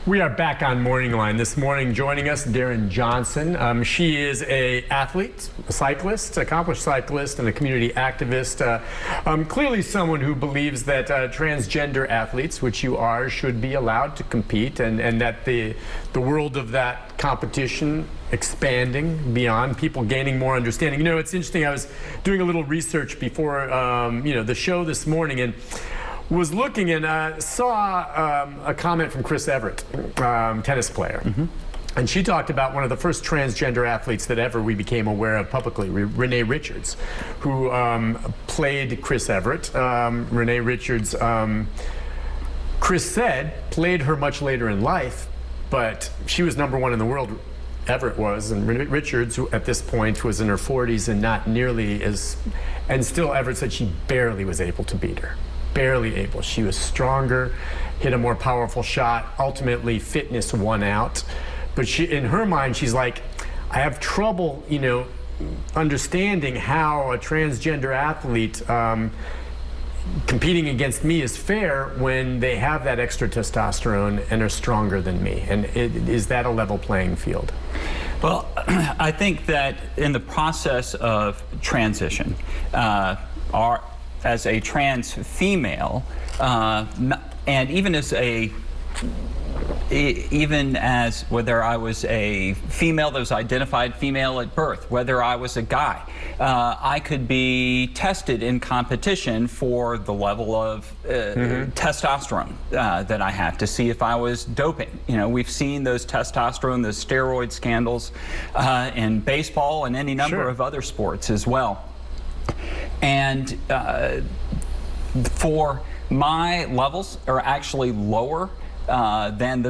We are back on MorningLine this morning. Joining us, Dahron Johnson. She is an athlete, a cyclist, accomplished cyclist, and a community activist. Clearly someone who believes that transgender athletes, which you are, should be allowed to compete, and that the world of that competition expanding beyond, people gaining more understanding. You know, it's interesting. I was doing a little research before the show this morning, and was looking and saw a comment from Chris Evert, tennis player. And she talked about one of the first transgender athletes that ever we became aware of publicly, Renee Richards, who played Chris Evert. Renee Richards, Chris said, played her much later in life, but she was #1 in the world. Everett was, and Richards, who at this point was in her 40s and not nearly as, and still Everett said she barely was able to beat her. Barely able. She was stronger, hit a more powerful shot. Ultimately, fitness won out. But she, in her mind, she's like, I have trouble, understanding how a transgender athlete competing against me is fair when they have that extra testosterone and are stronger than me. And is that a level playing field? Well, I think that in the process of transition, as a trans female, and even as whether I was a female that was identified female at birth, whether I was a guy, I could be tested in competition for the level of testosterone that I have to see if I was doping. We've seen those testosterone, those steroid scandals in baseball and any number of other sports as well. And for my levels are actually lower than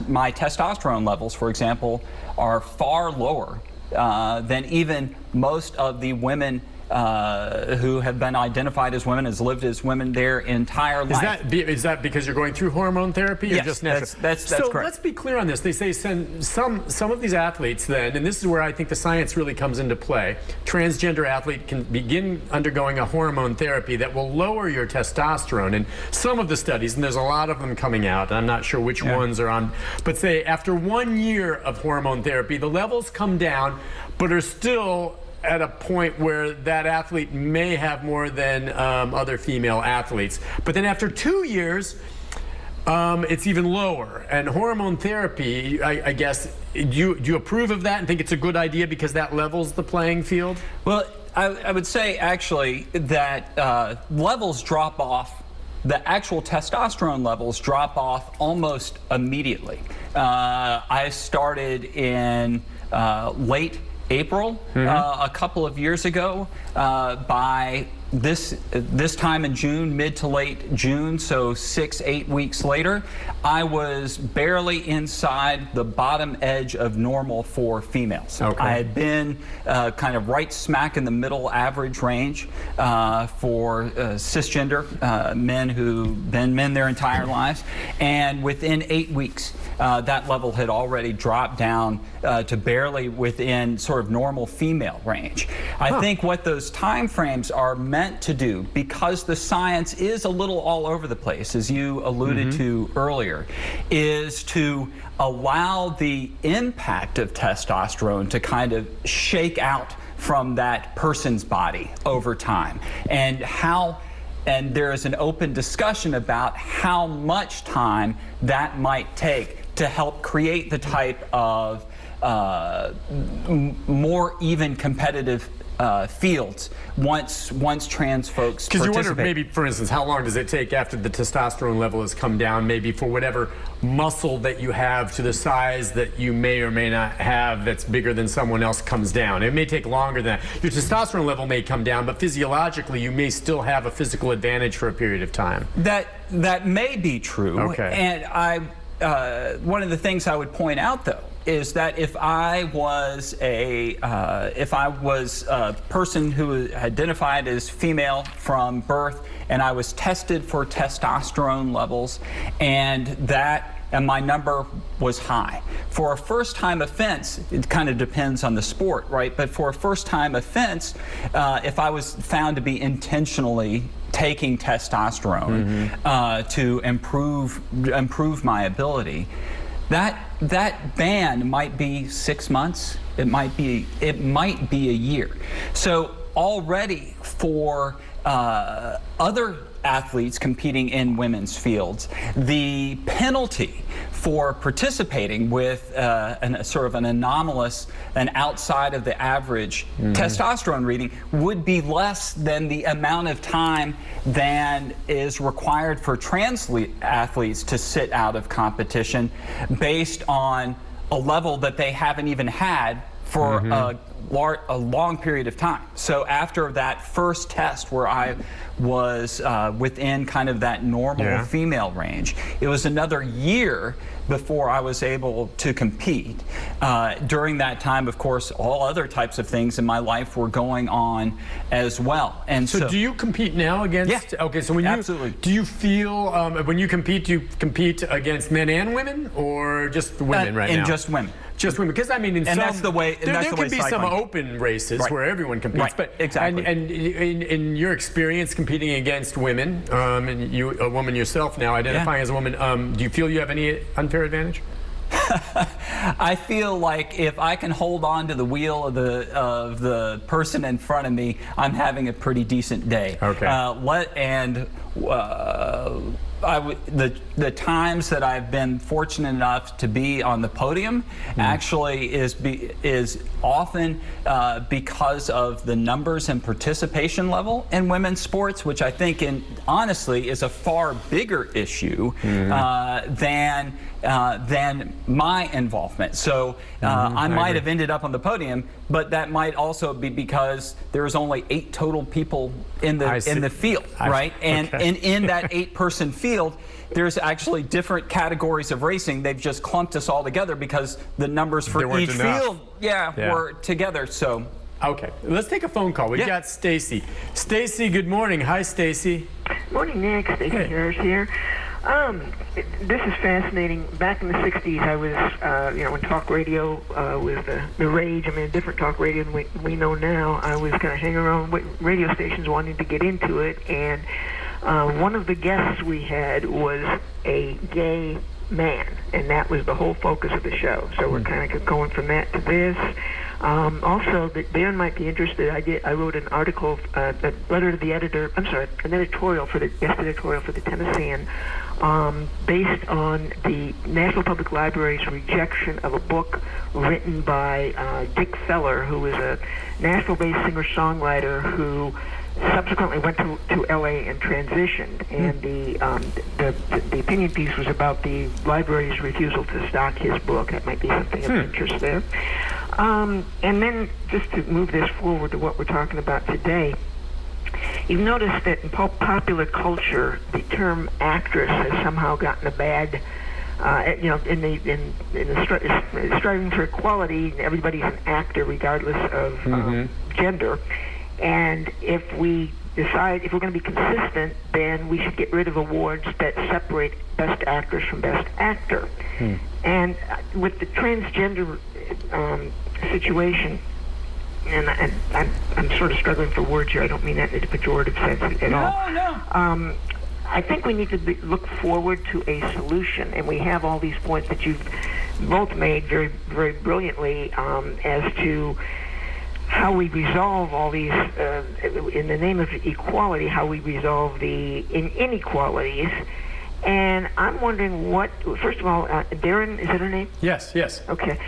my testosterone levels, for example, are far lower than even most of the women who have been identified as women, has lived as women their entire life. Is that because you're going through hormone therapy? Yes, or just natural? that's so correct. Let's be clear on this. They say some of these athletes then, and this is where I think the science really comes into play, transgender athlete can begin undergoing a hormone therapy that will lower your testosterone. And some of the studies, and there's a lot of them coming out, and I'm not sure which ones are on, but say after 1 year of hormone therapy, the levels come down, but are still at a point where that athlete may have more than other female athletes. But then after 2 years, it's even lower. And hormone therapy, I guess, do you approve of that and think it's a good idea because that levels the playing field? Well, I would say actually that levels drop off. The actual testosterone levels drop off almost immediately. I started in late April, a couple of years ago. By this time in June, mid to late June, so 6-8 weeks later, I was barely inside the bottom edge of normal for females. Okay. I had been kind of right smack in the middle average range for cisgender men who've been men their entire lives, and within 8 weeks, that level had already dropped down to barely within sort of normal female range. I think what those time frames are meant to do, because the science is a little all over the place, as you alluded to earlier, is to allow the impact of testosterone to kind of shake out from that person's body over time, and there is an open discussion about how much time that might take to help create the type of more even competitive fields once trans folks participate. Because you wonder, maybe, for instance, how long does it take after the testosterone level has come down, maybe for whatever muscle that you have to the size that you may or may not have that's bigger than someone else comes down. It may take longer than that. Your testosterone level may come down, but physiologically you may still have a physical advantage for a period of time. That may be true. Okay. And one of the things I would point out, though, is that if I was a person who identified as female from birth, and I was tested for testosterone levels, and my number was high. For a first-time offense, it kind of depends on the sport, right? But for a first-time offense, if I was found to be intentionally taking testosterone to improve my ability, that ban might be 6 months. It might be a year. So already for other athletes competing in women's fields, the penalty for participating with sort of an anomalous and outside of the average testosterone reading would be less than the amount of time than is required for trans athletes to sit out of competition based on a level that they haven't even had for a long period of time. So after that first test where I was within kind of that normal female range, it was another year before I was able to compete. During that time, of course, all other types of things in my life were going on as well. And so do you compete now against? Yeah. Okay, so when absolutely. Do you feel when you compete against men and women, or just women right now? And just women. Just women, because I mean, in and some, that's the way. And there can be some open races where everyone competes, but exactly. And in your experience competing against women, and you, a woman yourself now, identifying as a woman, do you feel you have any unfair advantage? I feel like if I can hold on to the wheel of the person in front of me, I'm having a pretty decent day. Okay. The times that I've been fortunate enough to be on the podium actually is often because of the numbers and participation level in women's sports, which I think, honestly, is a far bigger issue than my involvement. So I might have ended up on the podium, but that might also be because there was only 8 total people in the field, right? And in that 8-person field, there's actually different categories of racing. They've just clumped us all together because the numbers for each field, were together. So. Okay, let's take a phone call. We've got Stacy. Stacy, good morning. Hi, Stacy. Morning, Nick. Stacy Harris here. This is fascinating. Back in the 60s, I was, when talk radio was the rage, I mean, a different talk radio than we know now, I was kind of hanging around radio stations wanting to get into it, and one of the guests we had was a gay man, and that was the whole focus of the show. So we're kind of going from that to this. Also, Dahron might be interested. I wrote an article, a letter to the editor. I'm sorry, an editorial for the guest editorial for the Tennessean, based on the National Public Library's rejection of a book written by Dick Feller, who was a Nashville-based singer-songwriter who subsequently went to LA and transitioned, and the opinion piece was about the library's refusal to stock his book. That might be something of interest there. And then, just to move this forward to what we're talking about today, you've noticed that in popular culture, the term actress has somehow gotten a bad. In the striving for equality, everybody's an actor regardless of gender. And if we decide, if we're going to be consistent, then we should get rid of awards that separate best actress from best actor. And with the transgender situation, and I'm sort of struggling for words here. I don't mean that in a pejorative sense at all. No. I think we need to look forward to a solution, and we have all these points that you've both made very, very brilliantly as to how we resolve all these, in the name of equality, how we resolve the inequalities. And I'm wondering first of all, Dahron, is that her name? Yes. Okay.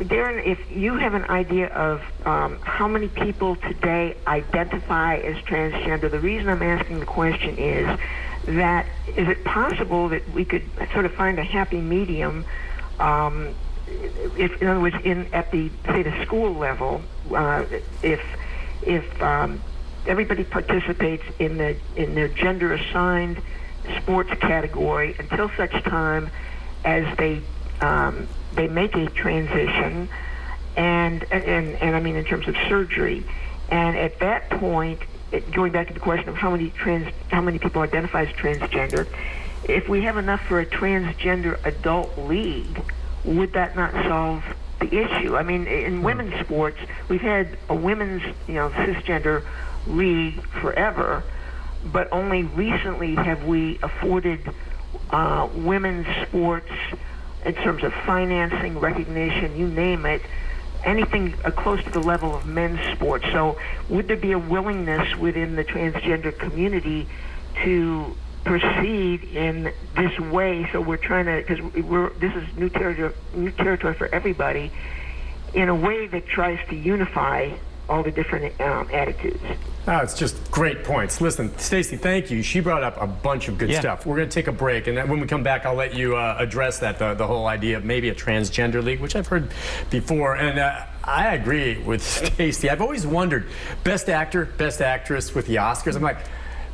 Dahron, if you have an idea of how many people today identify as transgender, the reason I'm asking the question is it possible that we could sort of find a happy medium if, in other words, at the school level, if everybody participates in their gender assigned sports category until such time as they make a transition, and I mean in terms of surgery, and at that point, going back to the question of how many people identify as transgender, if we have enough for a transgender adult league, would that not solve the issue? I mean, in women's sports, we've had a women's, cisgender league forever, but only recently have we afforded women's sports in terms of financing, recognition, you name it, anything close to the level of men's sports. So would there be a willingness within the transgender community to proceed in this way? So we're trying to, because this is new territory for everybody, in a way that tries to unify all the different attitudes. Oh, it's just great points. Listen, Stacey, thank you. She brought up a bunch of good stuff. We're going to take a break, and then when we come back, I'll let you address that, the whole idea of maybe a transgender league, which I've heard before. And I agree with Stacey. I've always wondered, best actor, best actress with the Oscars. I'm like,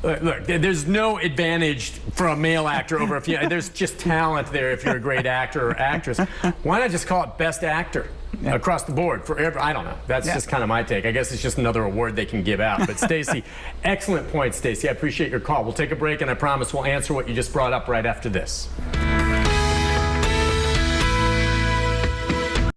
look, there's no advantage for a male actor over a female. There's just talent there if you're a great actor or actress. Why not just call it best actor? Across the board forever. I don't know. That's just kind of my take. I guess it's just another award they can give out. But Stacey, excellent point, Stacey. I appreciate your call. We'll take a break, and I promise we'll answer what you just brought up right after this.